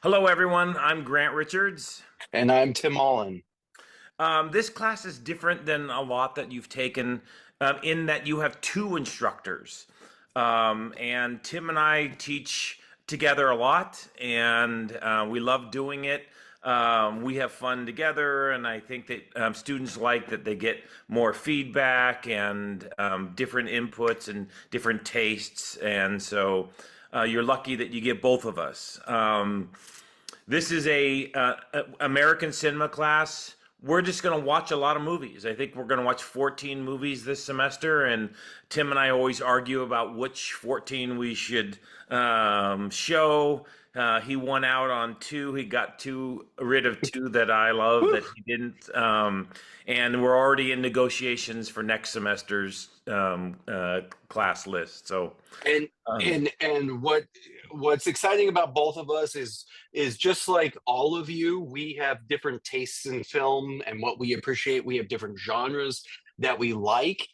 Hello, everyone. I'm Grant Richards. And I'm Tim Mullen. This class is different than a lot that you've taken in that you have two instructors. And Tim and I teach together a lot, and we love doing it. We have fun together, and I think that students like that they get more feedback and different inputs and different tastes. And so you're lucky that you get both of us. This is a American cinema class. We're just going to watch a lot of movies. I think we're going to watch 14 movies this semester, and Tim and I always argue about which 14 we should show. He won out on two. He got rid of two that I love Whew. that he didn't. And we're already in negotiations for next semester's class list. So, And um, and what's exciting about both of us is just like all of you, we have different tastes in film and what we appreciate. We have different genres that we like,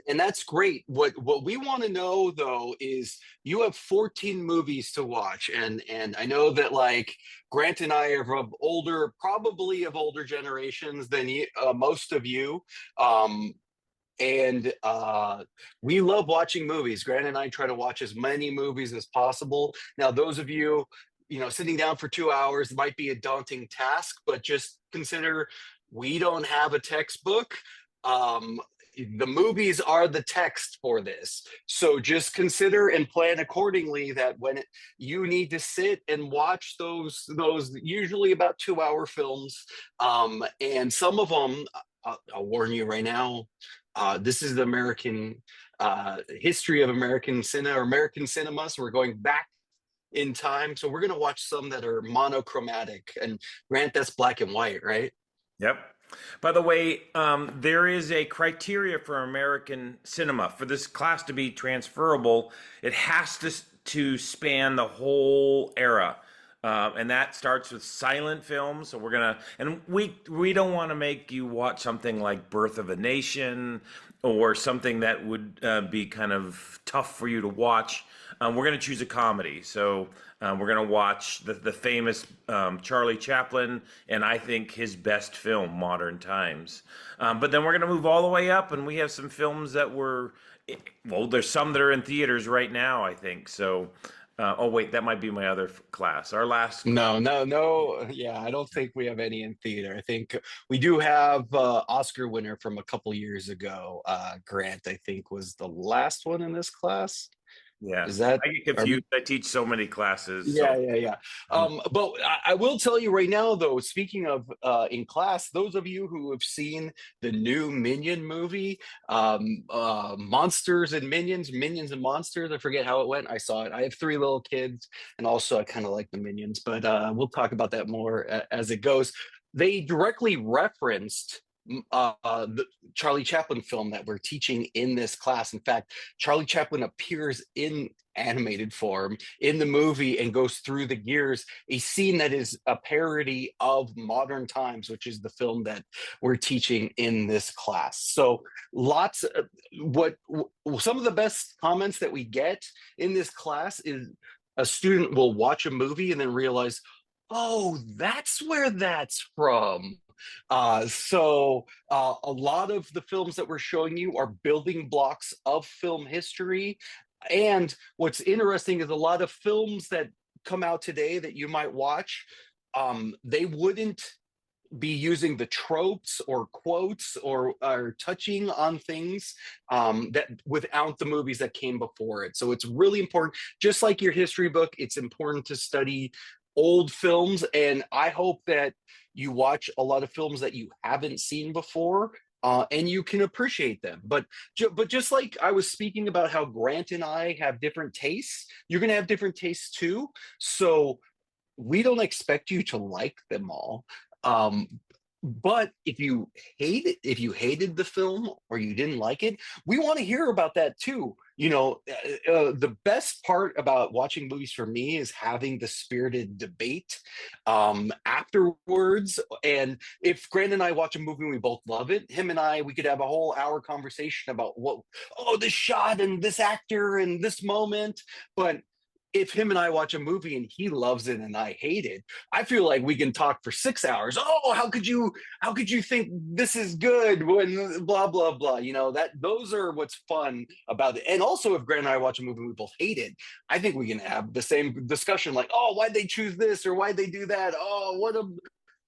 and that's great. What we want to know though is you have 14 movies to watch, and I know that like Grant and I are of older, probably of older generations than most of you. Um, and we love watching movies. Grant and I try to watch as many movies as possible. Now, those of you, sitting down for 2 hours might be a daunting task, but just consider we don't have a textbook. Um, the movies are the text for this. So just consider and plan accordingly that you need to sit and watch those usually about 2 hour films. And some of them, I'll warn you right now, this is the American history of American cinema or American cinema. So we're going back in time. So we're going to watch some that are monochromatic. And Grant, that's black and white, right? yep. By the way, there is a criteria for American cinema. For this class to be transferable, it has to span the whole era. And that starts with silent films. So we're gonna, and we don't want to make you watch something like Birth of a Nation or something that would be kind of tough for you to watch. We're gonna choose a comedy. So we're gonna watch the famous Charlie Chaplin, and I think his best film, Modern Times. But then we're gonna move all the way up, and we have some films that were, well, there's some that are in theaters right now, I think. So. Oh wait, that might be my other class. Our last class. No, no, no. Yeah, I don't think we have any in theater. I think we do have Oscar winner from a couple years ago. Grant, I think, was the last one in this class. Yeah, Is that I get are confused. I teach so many classes, Yeah, so yeah, yeah. But I will tell you right now, though, speaking of in class, those of you who have seen the new Minion movie, Monsters and Minions, Minions and Monsters, I forget how it went. I saw it. I have three little kids, and also I kind of like the Minions, but we'll talk about that more as it goes. They directly referenced the Charlie Chaplin film that we're teaching in this class. In fact, Charlie Chaplin appears in animated form in the movie and goes through the years, a scene that is a parody of Modern Times, which is the film that we're teaching in this class. So lots of what some of the best comments that we get in this class is a student will watch a movie and then realize, oh, that's where that's from. A lot of the films that we're showing you are building blocks of film history. And what's interesting is a lot of films that come out today that you might watch, they wouldn't be using the tropes or quotes or touching on things that without the movies that came before it. So it's really important. Just like your history book, it's important to study old films. And I hope that you watch a lot of films that you haven't seen before. And you can appreciate them, but just like I was speaking about how Grant and I have different tastes, you're going to have different tastes too. So we don't expect you to like them all. Um, but if you hated the film or you didn't like it, we want to hear about that too. The best part about watching movies for me is having the spirited debate afterwards. And if Grant and I watch a movie and we both love it, him and I, we could have a whole hour conversation about this shot and this actor and this moment. But if him and I watch a movie and he loves it and I hate it, I feel like we can talk for 6 hours. Oh, how could you think this is good when blah blah blah? You know, that those are what's fun about it. And also if Grant and I watch a movie and we both hate it, I think we can have the same discussion like, oh, why'd they choose this or why'd they do that? Oh,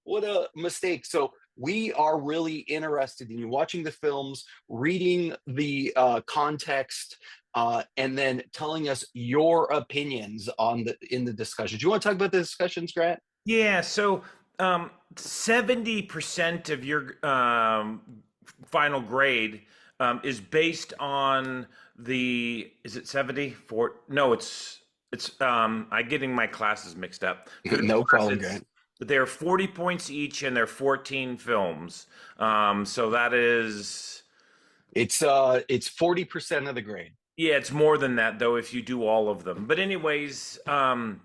what a mistake. So we are really interested in you watching the films, reading the context, and then telling us your opinions on the in the discussions. You want to talk about the discussions, Grant? Yeah, so 70% of your final grade is based on is it 70? No, I'm getting my classes mixed up. For this No class, problem, Grant. they're 40 points each and they're 14 films. So that is, It's 40% of the grade. yeah, it's more than that though if you do all of them. But anyways, the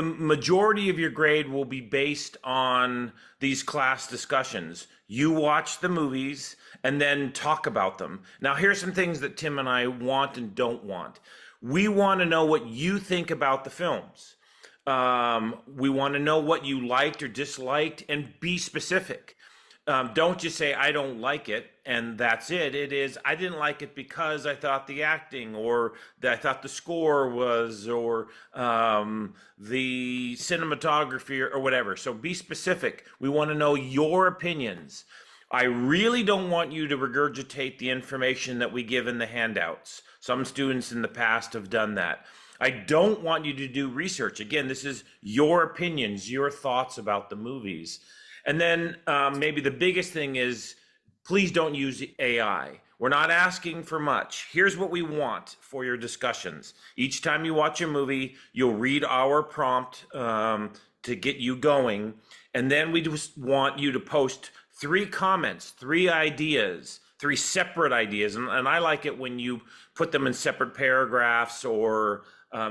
majority of your grade will be based on these class discussions. You watch the movies and then talk about them. Now, here's some things that Tim and I want and don't want. We want to know what you think about the films. We want to know what you liked or disliked, and be specific. Don't just say I don't like it and that's it. It is I didn't like it because I thought the acting, or that I thought the score was, or the cinematography, or whatever. So be specific. We want to know your opinions. I really don't want you to regurgitate the information that we give in the handouts. Some students in the past have done that. I don't want you to do research. Again, this is your opinions, your thoughts about the movies. And then maybe the biggest thing is, please don't use AI. We're not asking for much. Here's what we want for your discussions. Each time you watch a movie, you'll read our prompt to get you going. And then we just want you to post 3 comments, 3 ideas, 3 separate ideas. And I like it when you put them in separate paragraphs, or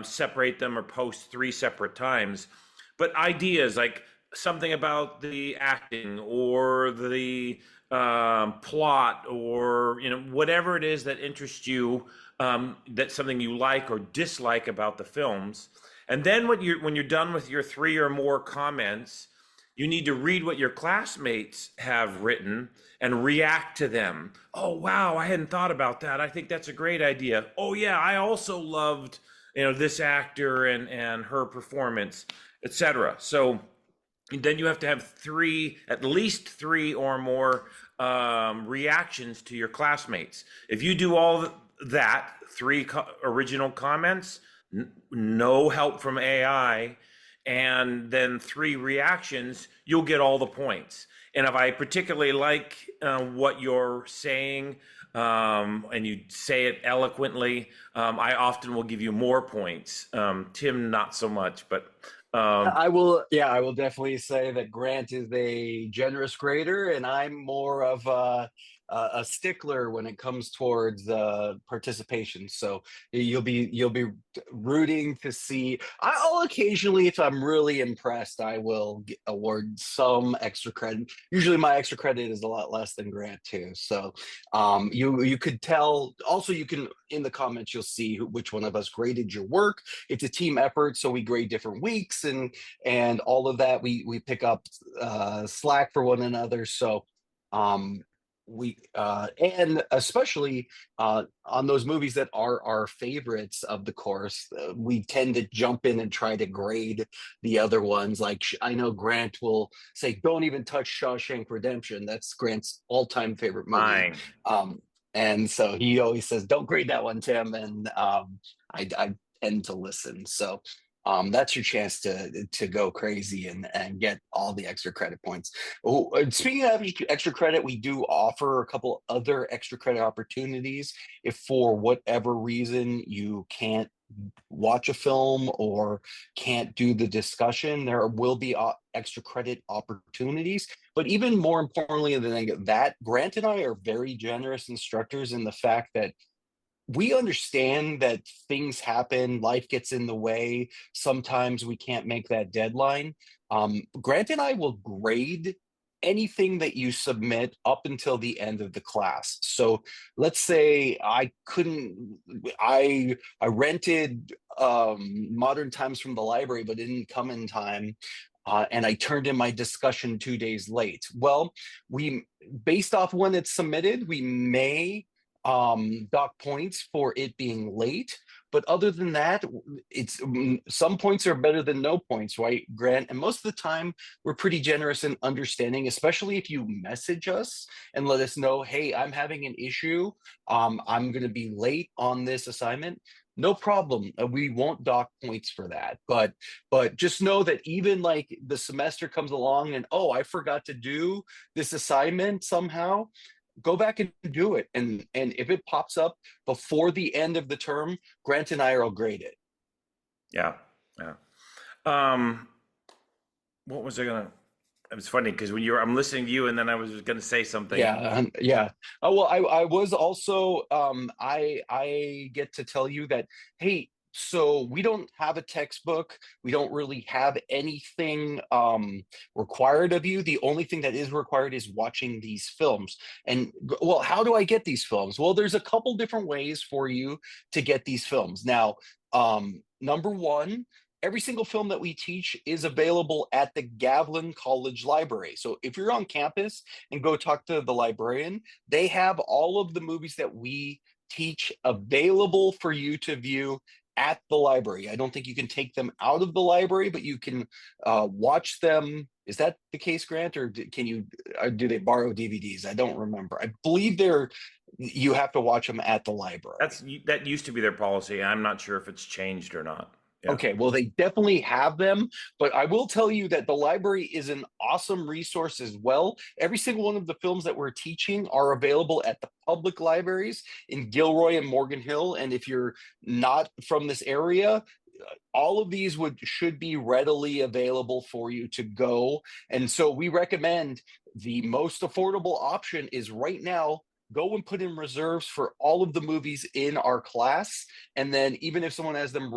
separate them or post 3 separate times. But ideas like something about the acting, or the plot, or whatever it is that interests you, that's something you like or dislike about the films. And then when you're done with your 3 or more comments, you need to read what your classmates have written and react to them. Oh, wow, I hadn't thought about that. I think that's a great idea. Oh yeah, I also loved this actor and her performance, etc. So then you have to have at least 3 or more reactions to your classmates. If you do all that, 3 original comments, no help from AI, and then 3 reactions, you'll get all the points. And if I particularly like what you're saying, and you say it eloquently, I often will give you more points. Tim, not so much, but I will, yeah, I will definitely say that Grant is a generous grader, and I'm more of a stickler when it comes towards participation. So you'll be rooting to see. I'll occasionally, if I'm really impressed, I will award some extra credit. Usually, my extra credit is a lot less than Grant too. So you could tell. Also, you can in the comments you'll see which one of us graded your work. It's a team effort, so we grade different weeks and all of that. We pick up slack for one another. So um we and especially on those movies that are our favorites of the course, we tend to jump in and try to grade the other ones. Like I know Grant will say don't even touch Shawshank Redemption, that's Grant's all-time favorite movie. fine. And so he always says don't grade that one, Tim. And I tend to listen. So that's your chance to go crazy and get all the extra credit points. Oh, speaking of extra credit, we do offer a couple other extra credit opportunities. If for whatever reason you can't watch a film or can't do the discussion, there will be extra credit opportunities. But even more importantly than that, Grant and I are very generous instructors in the fact that we understand that things happen, life gets in the way. Sometimes we can't make that deadline. Grant and I will grade anything that you submit up until the end of the class. So let's say I rented Modern Times from the library, but it didn't come in time. And I turned in my discussion 2 days late. Well, we, based off when it's submitted, we may dock points for it being late. But other than that, it's some points are better than no points, right, Grant? And most of the time, we're pretty generous and understanding, especially if you message us and let us know, hey, I'm having an issue. I'm going to be late on this assignment. No problem. We won't dock points for that. But just know that even like the semester comes along and oh, I forgot to do this assignment somehow, go back and do it. And if it pops up before the end of the term, Grant and I will grade it. Yeah. Yeah. Um, what was I gonna? It was funny because I'm listening to you, and then I was gonna say something. Yeah. Oh well, I was also I get to tell you that, hey, so we don't have a textbook. We don't really have anything required of you. The only thing that is required is watching these films. And well, how do I get these films? Well, there's a couple different ways for you to get these films. Now, number one, every single film that we teach is available at the Gavlin College Library. So if you're on campus and go talk to the librarian, they have all of the movies that we teach available for you to view at the library. I don't think you can take them out of the library, but you can watch them. Is that the case, Grant, or can you? Do they borrow DVDs? I don't remember. I believe you have to watch them at the library. That used to be their policy. I'm not sure if it's changed or not. Yeah. Okay, well, they definitely have them, but I will tell you that the library is an awesome resource as well. Every single one of the films that we're teaching are available at the public libraries in Gilroy and Morgan Hill. And if you're not from this area, all of these should be readily available for you to go. And so we recommend the most affordable option is right now go and put in reserves for all of the movies in our class. And then even if someone has them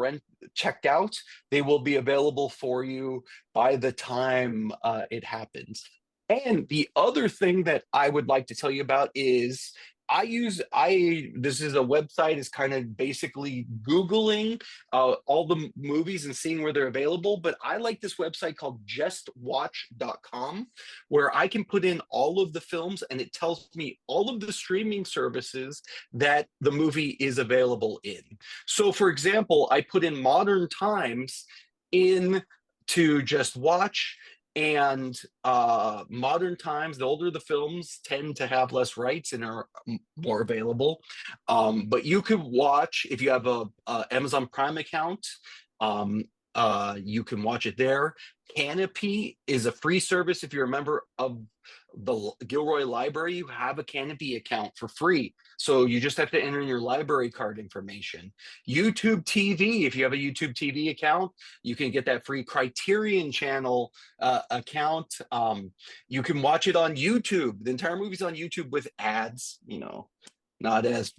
checked out, they will be available for you by the time it happens. And the other thing that I would like to tell you about is this is a website is kind of basically Googling all the movies and seeing where they're available. But I like this website called justwatch.com, where I can put in all of the films and it tells me all of the streaming services that the movie is available in. So for example, I put in Modern Times in to Just Watch, and Modern Times, the older the films tend to have less rights and are more available. But you could watch, if you have a Amazon Prime account, you can watch it there. Canopy is a free service. If you're a member of the Gilroy Library, you have a Canopy account for free. So you just have to enter in your library card information. YouTube TV, if you have a YouTube TV account, you can get that free Criterion Channel account. You can watch it on YouTube. The entire movie's on YouTube with ads, not as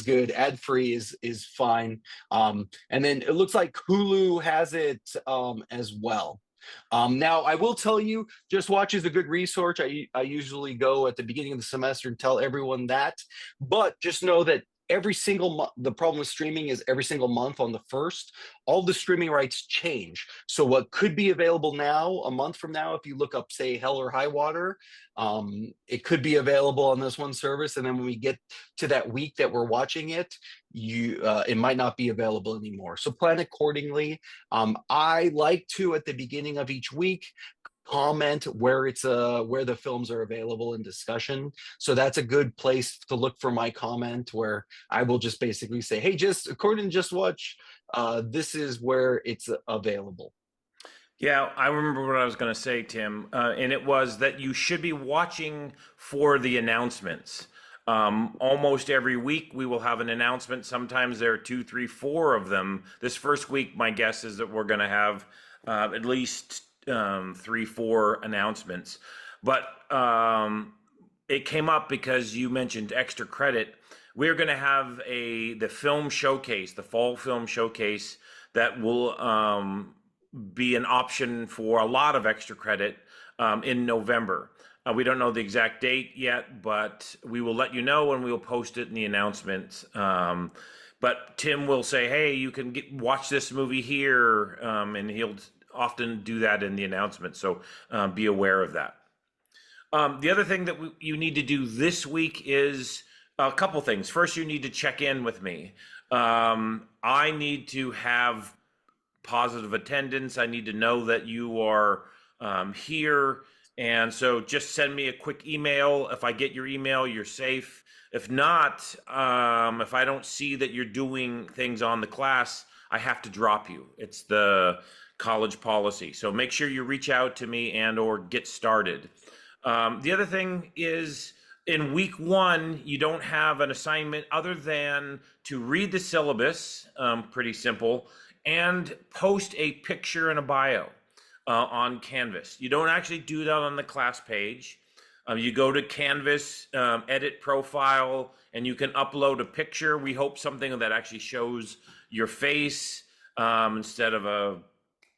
good. Ad free is fine. And then it looks like Hulu has it as well. Now I will tell you, Just Watch is a good resource. I usually go at the beginning of the semester and tell everyone that, but just know that every single month, the problem with streaming is every single month on the first, all the streaming rights change. So what could be available now, a month from now, if you look up, say, Hell or High Water, it could be available on this one service. And then when we get to that week that we're watching it, it might not be available anymore. So plan accordingly. I like to, at the beginning of each week, comment where the films are available in discussion. So that's a good place to look for my comment, where I will just basically say, hey, just according to Just Watch, this is where it's available. Yeah, I remember what I was going to say, Tim, and it was that you should be watching for the announcements. Almost every week we will have an announcement. Sometimes there are two, three, four of them. This first week, my guess is that we're going to have at least 3, 4 announcements. But it came up because you mentioned extra credit. We're going to have the film showcase, the fall film showcase that will be an option for a lot of extra credit in November. We don't know the exact date yet, but we will let you know and we will post it in the announcements. But Tim will say, "Hey, you can watch this movie here," and he'll often do that in the announcement. So be aware of that. The other thing that you need to do this week is a couple things. First, you need to check in with me. I need to have positive attendance. I need to know that you are here. And so just send me a quick email. If I get your email, you're safe. If not, if I don't see that you're doing things on the class, I have to drop you. It's the college policy. So make sure you reach out to me and or get started. The other thing is in week one, you don't have an assignment other than to read the syllabus, pretty simple, and post a picture and a bio on Canvas. You don't actually do that on the class page. You go to Canvas, edit profile, and you can upload a picture. We hope something that actually shows your face instead of a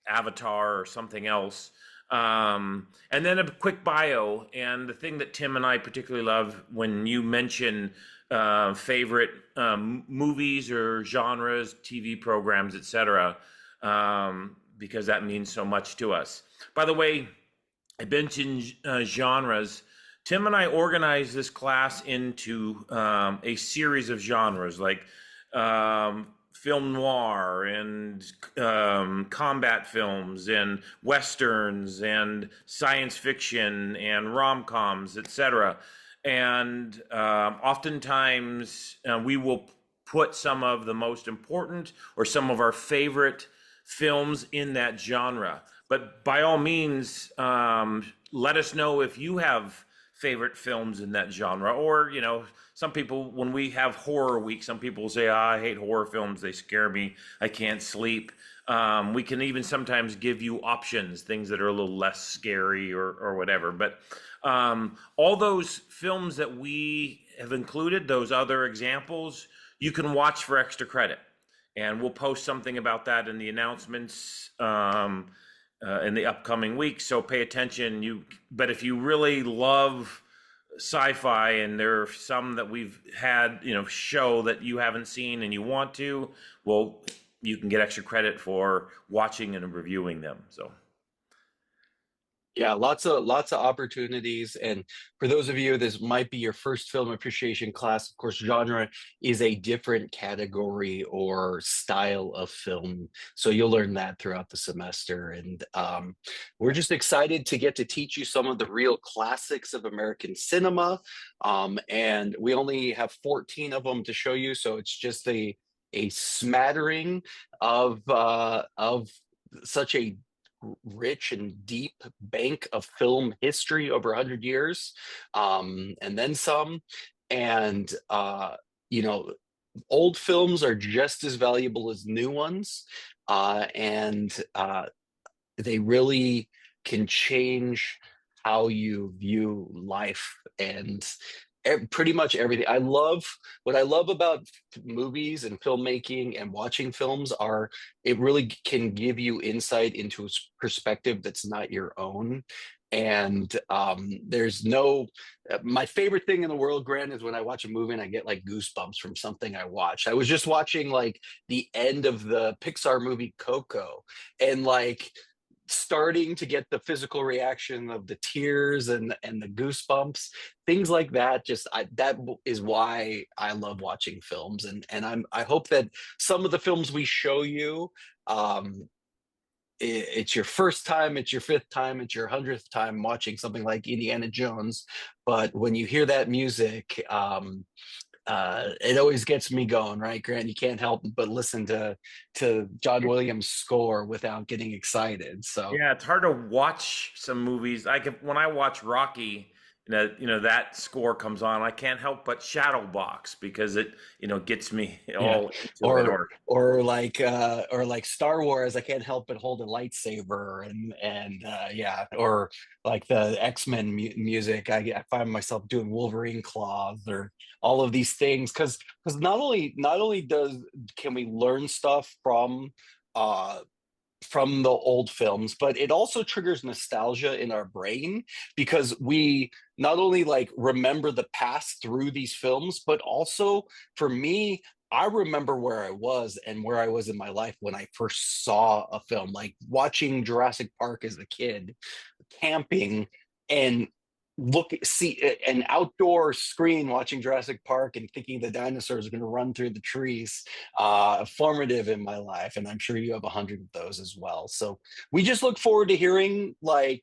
avatar or something else. And then a quick bio. And the thing that Tim and I particularly love when you mention favorite movies or genres, TV programs, etc., because that means so much to us. By the way, I mentioned genres. Tim and I organized this class into a series of genres like film noir and combat films and westerns and science fiction and rom-coms, etc. And oftentimes we will put some of the most important or some of our favorite films in that genre. But by all means, let us know if you have favorite films in that genre. Or, you know, some people, when we have horror week, some people say, I hate horror films. They scare me. I can't sleep. We can even sometimes give you options, things that are a little less scary or whatever. But all those films that we have included, those other examples, you can watch for extra credit. And we'll post something about that in the announcements in the upcoming weeks. So pay attention. But if you really love sci-fi, and there are some that we've had, show that you haven't seen and you want to, well, you can get extra credit for watching and reviewing them. So. Yeah, lots of opportunities. And for those of you, this might be your first film appreciation class. Of course, genre is a different category or style of film. So you'll learn that throughout the semester. And we're just excited to get to teach you some of the real classics of American cinema. And we only have 14 of them to show you. So it's just a smattering of such a rich and deep bank of film history over 100 years, and then some. And old films are just as valuable as new ones, and they really can change how you view life and pretty much everything. What I love about movies and filmmaking and watching films are it really can give you insight into a perspective that's not your own. And there's no my favorite thing in the world, Grant, is when I watch a movie and I get like goosebumps from something I watched. I was just watching like the end of the Pixar movie Coco, and like starting to get the physical reaction of the tears and the goosebumps, things like that. That is why I love watching films. And I hope that some of the films we show you, it's your first time, it's your fifth time, it's your 100th time watching something like Indiana Jones, but when you hear that music, it always gets me going, right, Grant? You can't help but listen to John Williams' score without getting excited. So Yeah, it's hard to watch some movies. When I watch Rocky, that score comes on. I can't help but shadow box because it gets me all into it. Or like Star Wars, I can't help but hold a lightsaber, or like the X-Men music. I find myself doing Wolverine claws or all of these things because not only can we learn stuff from from the old films, but it also triggers nostalgia in our brain because we not only like remember the past through these films, but also for me, I remember where I was and where I was in my life when I first saw a film, like watching Jurassic Park as a kid, camping, and see an outdoor screen watching Jurassic Park and thinking the dinosaurs are going to run through the trees. Formative in my life, and I'm sure you have 100 of those as well. So we just look forward to hearing like,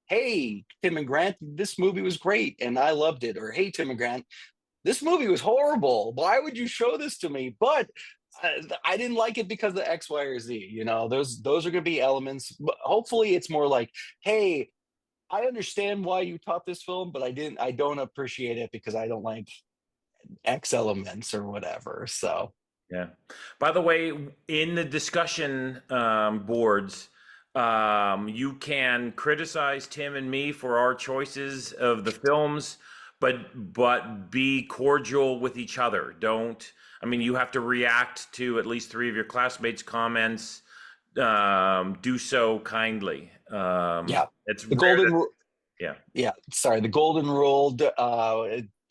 hey, Tim and Grant, this movie was great and I loved it, or hey, Tim and Grant, this movie was horrible, why would you show this to me? But I didn't like it because of X, Y, or Z. You know, those are going to be elements. But hopefully, it's more like, hey, I understand why you taught this film, but I don't appreciate it because I don't like X elements or whatever. So Yeah. By the way, in the discussion boards, you can criticize Tim and me for our choices of the films, but be cordial with each other. Don't. I mean, you have to react to at least three of your classmates' comments. Do so kindly. yeah, It's the rare golden that. rule. Yeah. Yeah, sorry, the golden rule.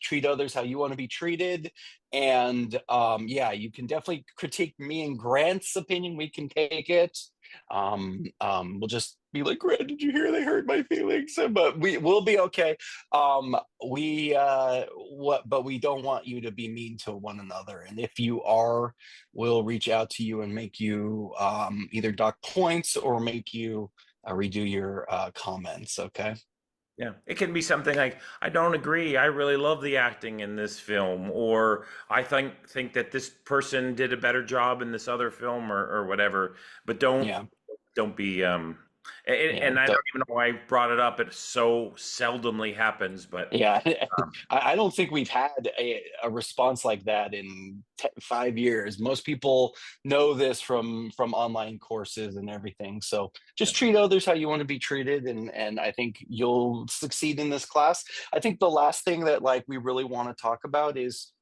Treat others how you want to be treated, and yeah, you can definitely critique me and Grant's opinion. We can take it. We'll just be like, Grant, did you hear they hurt my feelings? But we will be okay. We what but we don't want you to be mean to one another, and if you are, we'll reach out to you and make you either dock points or make you redo your comments. Okay. Yeah, it can be something like, I don't agree. I really love the acting in this film, or I think that this person did a better job in this other film, or whatever. But Yeah. don't be Yeah. and I don't even know why I brought it up. It so seldomly happens, but Yeah. um, I don't think we've had a response like that in 5 years. Most people know this from online courses and everything. So just treat others how you want to be treated, and I think you'll succeed in this class. I think the last thing that like we really want to talk about is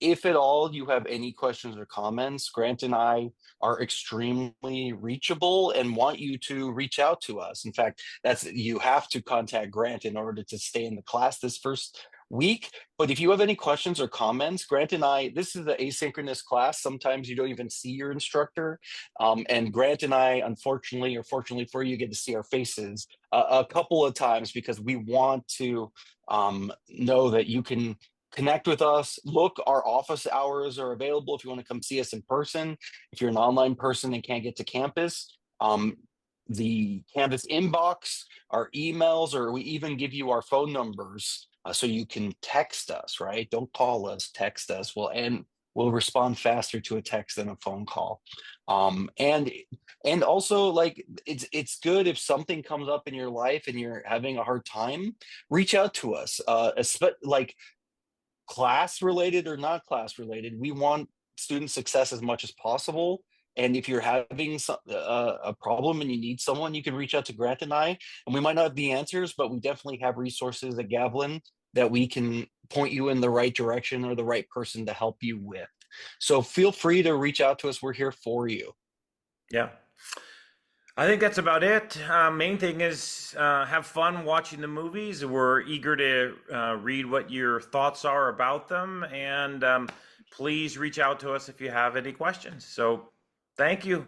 if at all you have any questions or comments, Grant and I are extremely reachable and want you to reach out to us. In fact, that's you have to contact Grant in order to stay in the class this first week. But if you have any questions or comments, Grant and I, this is the asynchronous class. Sometimes you don't even see your instructor. And Grant and I, unfortunately or fortunately for you, get to see our faces a couple of times because we want to know that you can connect with us. Look, our office hours are available if you want to come see us in person. If you're an online person and can't get to campus, the Canvas inbox, our emails, or we even give you our phone numbers so you can text us, right? Don't call us, text us. We'll respond faster to a text than a phone call. And also like it's good if something comes up in your life and you're having a hard time, reach out to us. Like class related or not class related, we want student success as much as possible. And if you're having a problem and you need someone, you can reach out to Grant and I. And we might not have the answers, but we definitely have resources at Gavlin that we can point you in the right direction or the right person to help you with. So feel free to reach out to us. We're here for you. yeah. I think that's about it. Main thing is have fun watching the movies. We're eager to read what your thoughts are about them, and please reach out to us if you have any questions. So, thank you.